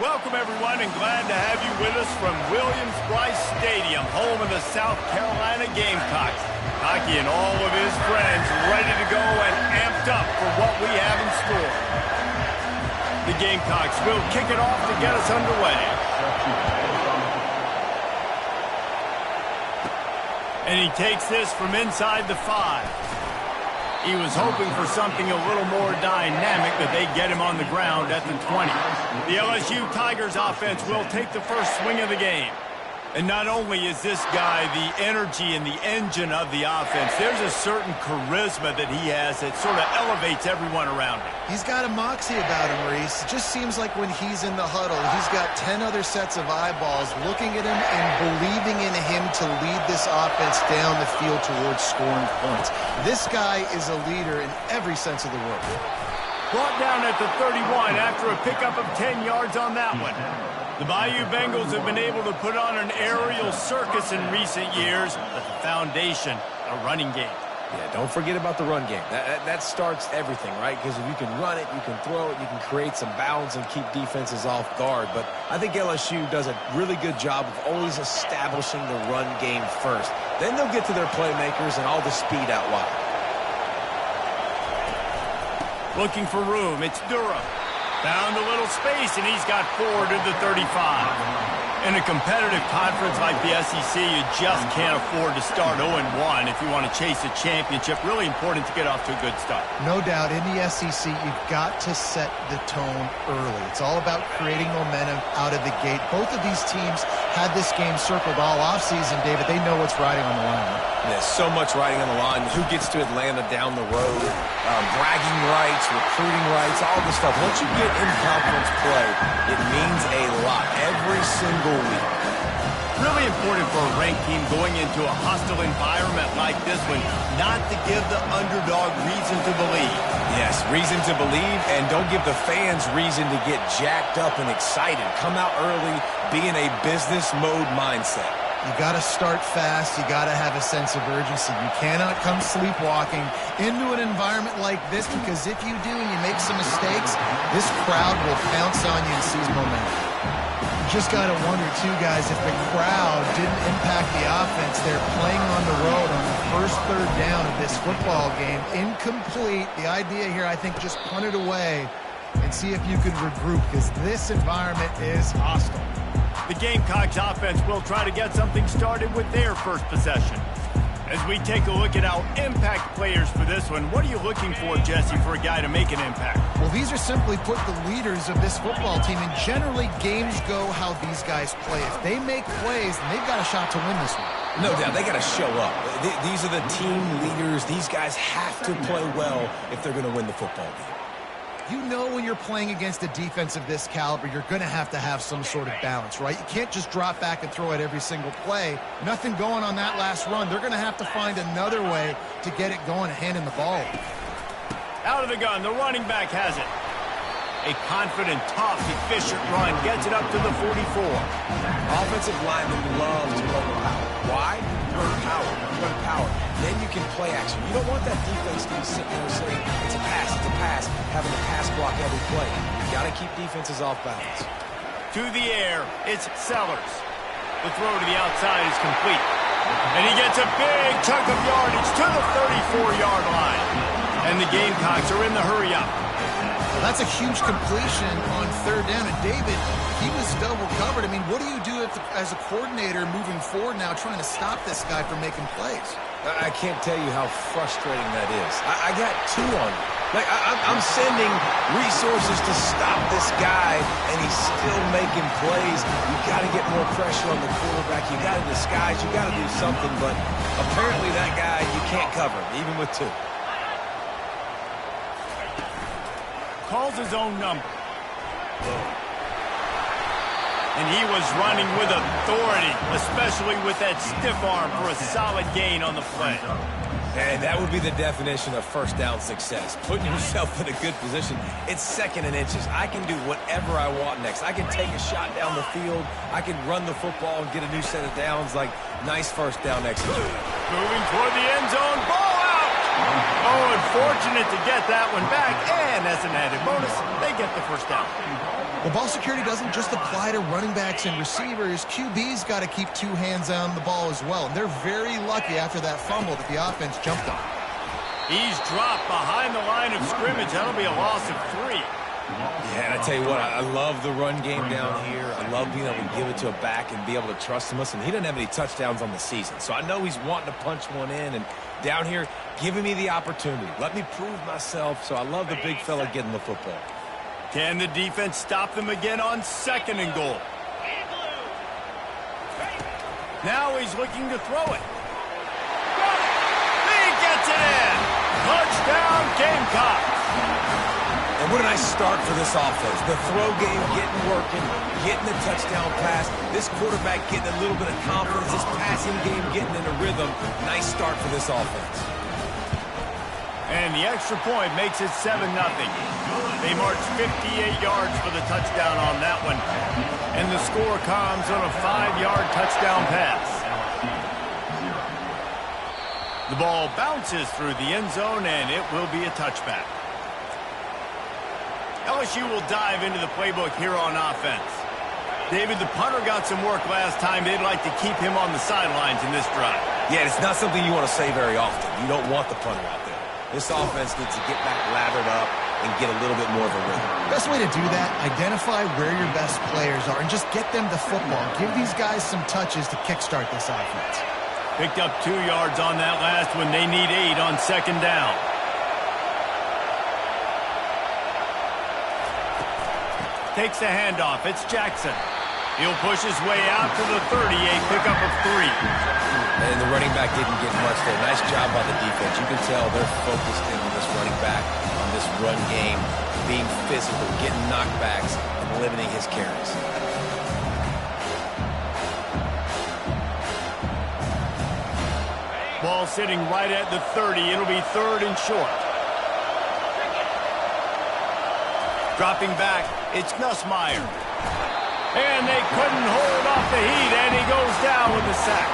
Welcome, everyone, and glad to have you with us from Williams-Brice Stadium, home of the South Carolina Gamecocks. Hockey and all of his friends ready to go and amped up for what we have in store. The Gamecocks will kick it off to get us underway. And he takes this from inside the 5. He was hoping for something a little more dynamic, but they get him on the ground at the 20. The LSU Tigers offense will take the first swing of the game. And not only is this guy the energy and the engine of the offense, there's a certain charisma that he has that sort of elevates everyone around him. He's got a moxie about him, Reese. It just seems like when he's in the huddle, he's got 10 other sets of eyeballs looking at him and believing in him to lead this offense down the field towards scoring points. This guy is a leader in every sense of the word. Brought down at the 31 after a pickup of 10 yards on that one. The Bayou Bengals have been able to put on an aerial circus in recent years, but the foundation, a running game. Yeah, don't forget about the run game. That starts everything, right? Because if you can run it, you can throw it, you can create some balance and keep defenses off guard. But I think LSU does a really good job of always establishing the run game first. Then they'll get to their playmakers and all the speed out wide. Looking for room, it's Durham. Found a little space, and he's got 4 to the 35. In a competitive conference like the SEC, you just can't afford to start 0-1 if you want to chase a championship. Really important to get off to a good start. No doubt, in the SEC, you've got to set the tone early. It's all about creating momentum out of the gate. Both of these teams had this game circled all offseason, David. They know what's riding on the line. There's so much riding on the line. Who gets to Atlanta down the road? Bragging rights, recruiting rights, all this stuff. Once you get in conference play, it means a lot every single week. Really important for a ranked team going into a hostile environment like this one, not to give the underdog reason to believe. Yes, reason to believe, and don't give the fans reason to get jacked up and excited. Come out early, be in a business mode mindset. You got to start fast. You got to have a sense of urgency. You cannot come sleepwalking into an environment like this, because if you do and you make some mistakes, this crowd will pounce on you and seize momentum. You just got to wonder, too, guys, if the crowd didn't impact the offense. They're playing on the road on the first third down of this football game. Incomplete. The idea here, I think, just punt it away and see if you can regroup, because this environment is hostile. The Gamecocks offense will try to get something started with their first possession. As we take a look at our impact players for this one, what are you looking for, Jesse, for a guy to make an impact? Well, these are simply put the leaders of this football team, and generally games go how these guys play. If they make plays, then they've got a shot to win this one. No doubt, they got to show up. These are the team leaders. These guys have to play well if they're going to win the football game. You know when you're playing against a defense of this caliber, you're going to have some sort of balance, right? You can't just drop back and throw it every single play. Nothing going on that last run. They're going to have to find another way to get it going and handing the ball. Out of the gun, the running back has it. A confident, tough, efficient run gets it up to the 44. Offensive linemen love to run power. Why? Run power. Then you can play action. You don't want that defense to be sitting there saying, it's a pass, having to pass block every play. You got to keep defenses off balance. To the air, it's Sellers. The throw to the outside is complete. And he gets a big chunk of yardage to the 34-yard line. And the Gamecocks are in the hurry-up. Well, that's a huge completion on third down. And David, he was double covered. I mean, what do you do as a coordinator moving forward now trying to stop this guy from making plays? I can't tell you how frustrating that is. I got 2 on you. Like, I'm sending resources to stop this guy, and he's still making plays. You got to get more pressure on the quarterback. You got to disguise. You got to do something. But apparently that guy, you can't cover him, even with 2. Calls his own number. And he was running with authority, especially with that stiff arm for a solid gain on the play. And that would be the definition of first down success. Putting yourself in a good position. It's 2nd and inches. I can do whatever I want next. I can take a shot down the field. I can run the football and get a new set of downs. Like, nice first down execution. Moving toward the end zone. Ball out! Oh, and fortunate to get that one back, and as an added bonus, they get the first down. Well, ball security doesn't just apply to running backs and receivers. QB's got to keep two hands on the ball as well. And they're very lucky after that fumble that the offense jumped on. He's dropped behind the line of scrimmage. That'll be a loss of 3. Yeah, and I tell you what, I love the run game down here. I love being able to give it to a back and be able to trust him. Listen, he doesn't have any touchdowns on the season, so I know he's wanting to punch one in. And down here, giving me the opportunity. Let me prove myself, so I love the big fella getting the football. Can the defense stop them again on 2nd and goal? Now he's looking to throw it. He gets it in. Touchdown, Gamecocks. And what a nice start for this offense. The throw game getting working, getting the touchdown pass. This quarterback getting a little bit of confidence. This passing game getting in a rhythm. Nice start for this offense. And the extra point makes it 7-0. They march 58 yards for the touchdown on that one. And the score comes on a 5-yard touchdown pass. The ball bounces through the end zone, and it will be a touchback. LSU will dive into the playbook here on offense. David, the punter got some work last time. They'd like to keep him on the sidelines in this drive. Yeah, it's not something you want to say very often. You don't want the punter out there. This offense needs to get back lathered up and get a little bit more of a rhythm. Best way to do that, identify where your best players are and just get them the football. Give these guys some touches to kickstart this offense. Picked up 2 yards on that last one. They need 8 on 2nd down. Takes the handoff. It's Jackson. He'll push his way out to the 38, pickup of 3. And the running back didn't get much there. Nice job by the defense. You can tell they're focused in on this running back, on this run game, being physical, getting knockbacks, and limiting his carries. Ball sitting right at the 30. It'll be 3rd and short. Dropping back, it's Nussmeier. And they couldn't hold off the heat, and he goes down with the sack.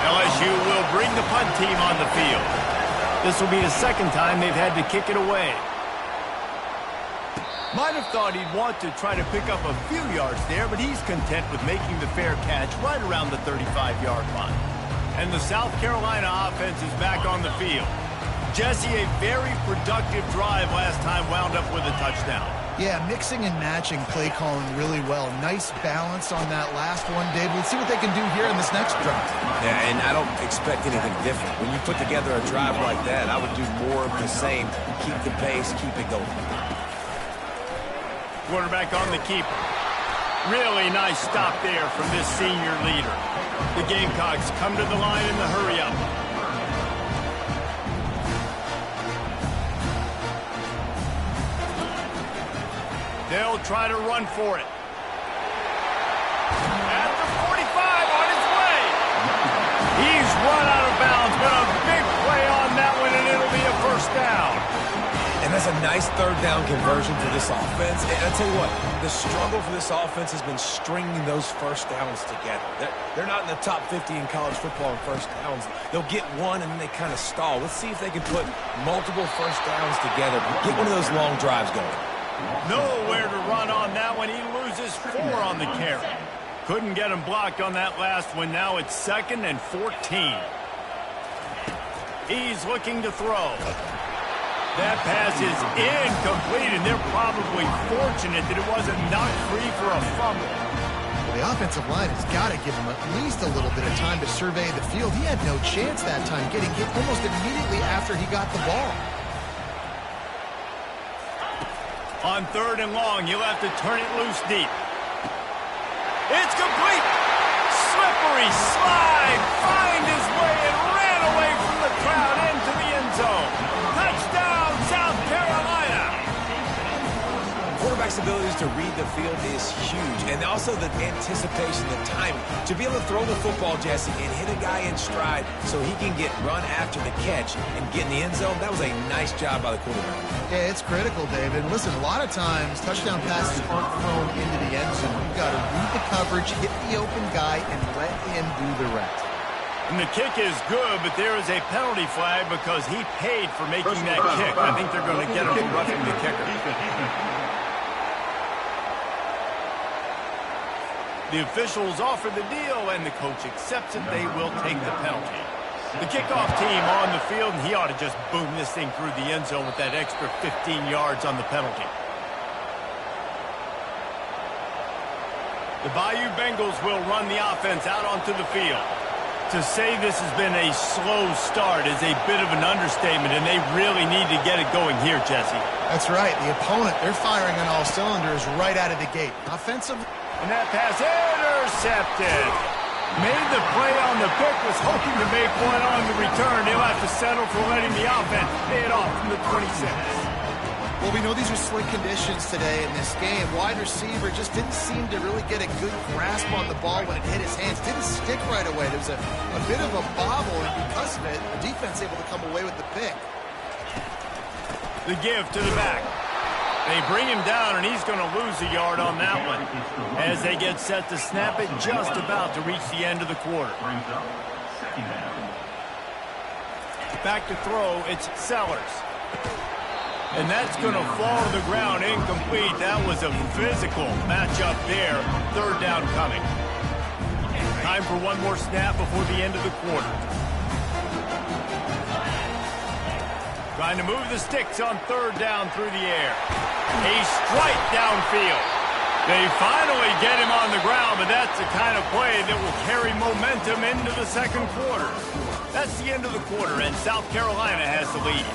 LSU will bring the punt team on the field. This will be the 2nd time they've had to kick it away. Might have thought he'd want to try to pick up a few yards there, but he's content with making the fair catch right around the 35-yard line. And the South Carolina offense is back on the field. Jesse, a very productive drive last time wound up with a touchdown. Yeah, mixing and matching play calling really well. Nice balance on that last one, Dave. Let's see what they can do here in this next drive. Yeah, and I don't expect anything different. When you put together a drive like that, I would do more of the same. Keep the pace, keep it going. Quarterback on the keeper. Really nice stop there from this senior leader. The Gamecocks come to the line in the hurry-up. They'll try to run for it. At the 45, on his way. He's run out of bounds, but a big play on that one, and it'll be a first down. And that's a nice 3rd down conversion for this offense. And I'll tell you what, the struggle for this offense has been stringing those first downs together. They're not in the top 50 in college football in first downs. They'll get one, and then they kind of stall. Let's see if they can put multiple first downs together. Get one of those long drives going. Nowhere to run on that one. He loses 4 on the carry. Couldn't get him blocked on that last one. Now it's 2nd and 14. He's looking to throw. That pass is incomplete, and they're probably fortunate that it wasn't knocked free for a fumble. Well, the offensive line has got to give him at least a little bit of time to survey the field. He had no chance that time, getting hit almost immediately after he got the ball. On 3rd and long, he'll have to turn it loose deep. It's complete. Slippery slide. Find his way and ran away from the crowd into the end zone. Touchdown, South Carolina. Quarterback's abilities to read the field is huge. And also the anticipation, the timing. To be able to throw the football, Jesse, and hit a guy in stride so he can get run after the catch and get in the end zone, that was a nice job by the quarterback. Yeah, it's critical, David. Listen, a lot of times touchdown passes aren't thrown into the end zone. You've got to read the coverage, hit the open guy, and let him do the rest. And the kick is good, but there is a penalty flag because he paid for making that kick. I think they're going to get him for roughing the kicker. The officials offer the deal, and the coach accepts it. They will take the penalty. The kickoff team on the field, and he ought to just boom this thing through the end zone with that extra 15 yards on the penalty. The Bayou Bengals will run the offense out onto the field. To say this has been a slow start is a bit of an understatement, and they really need to get it going here, Jesse. That's right. The opponent, they're firing on all cylinders right out of the gate. Offensive. And that pass intercepted. Made the play on the pick, was hoping to make one on the return. He'll have to settle for letting the offense pay it off from the 26. Well, we know these are slick conditions today in this game. Wide receiver just didn't seem to really get a good grasp on the ball when it hit his hands. Didn't stick right away. There was a bit of a bobble, and because of it, the defense able to come away with the pick. The give to the back. They bring him down, and he's going to lose a yard on that one. As they get set to snap it, just about to reach the end of the quarter. Back to throw, it's Sellers. And that's going to fall to the ground incomplete. That was a physical matchup there. Third down coming. Time for one more snap before the end of the quarter. Trying to move the sticks on third down through the air. A strike downfield. They finally get him on the ground, but that's the kind of play that will carry momentum into the second quarter. That's the end of the quarter, and South Carolina has the lead.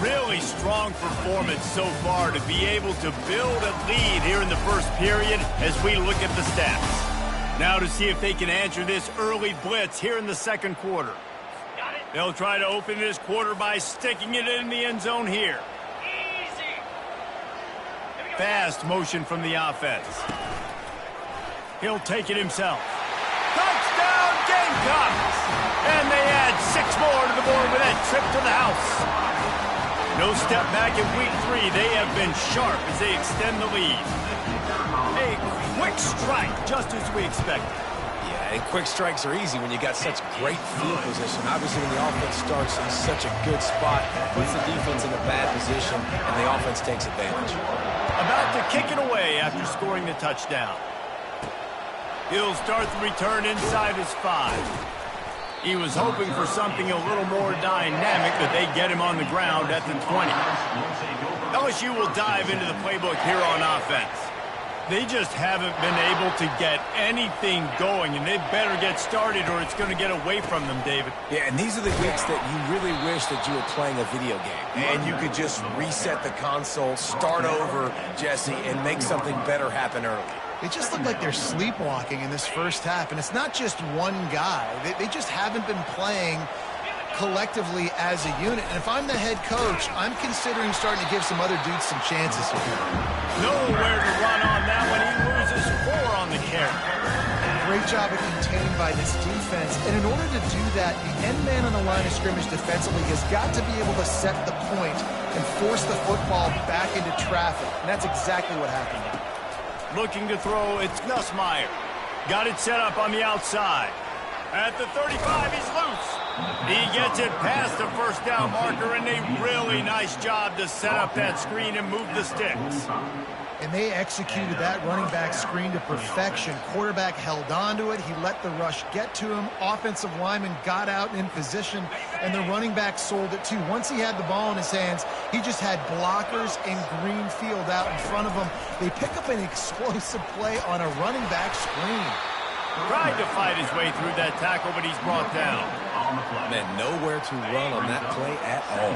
Really strong performance so far to be able to build a lead here in the first period as we look at the stats. Now to see if they can answer this early blitz here in the second quarter. They'll try to open this quarter by sticking it in the end zone here. Fast motion from the offense. He'll take it himself. Touchdown Gamecocks! And they add 6 more to the board with that trip to the house. No step back in week 3. They have been sharp as they extend the lead. A quick strike, just as we expected. Yeah, and quick strikes are easy when you got such great field position. Obviously, when the offense starts in such a good spot, puts the defense in a bad position, and the offense takes advantage. About to kick it away after scoring the touchdown. He'll start the return inside his 5. He was hoping for something a little more dynamic, but they get him on the ground at the 20. LSU will dive into the playbook here on offense. They just haven't been able to get anything going, and they better get started or it's going to get away from them, David. Yeah, and these are the weeks that you really wish that you were playing a video game. And you could just reset the console, start over, Jesse, and make something better happen early. They just look like they're sleepwalking in this first half, and it's not just one guy. They just haven't been playing collectively as a unit. And if I'm the head coach, I'm considering starting to give some other dudes some chances here. Nowhere to run on that one. He loses 4 on the carry. Great job of containing by this defense. And in order to do that, the end man on the line of scrimmage defensively has got to be able to set the point and force the football back into traffic. And that's exactly what happened. Looking to throw, it's Nussmeier. Got it set up on the outside. At the 35, he's loose. He gets it past the first down marker, and a really nice job to set up that screen and move the sticks. And they executed that running back screen to perfection. Quarterback held on to it. He let the rush get to him. Offensive lineman got out in position, and the running back sold it too. Once he had the ball in his hands, he just had blockers and green field out in front of him. They pick up an explosive play on a running back screen. Tried to fight his way through that tackle, but he's brought down. Man, nowhere to run on that play at all.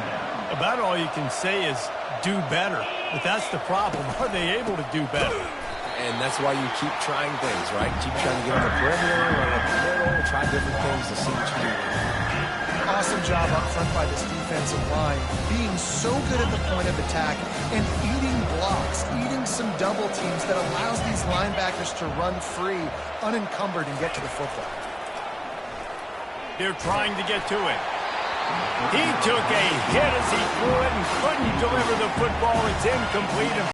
About all you can say is do better. But that's the problem. Are they able to do better? And that's why you keep trying things, right? Keep trying to get on the perimeter, run up the middle, try different things to see what you do. Awesome job up front by this defensive line, being so good at the point of attack and eating blocks, eating some double teams that allows these linebackers to run free, unencumbered, and get to the football. They're trying to get to it. He took a hit as he threw it and couldn't deliver the football. It's incomplete.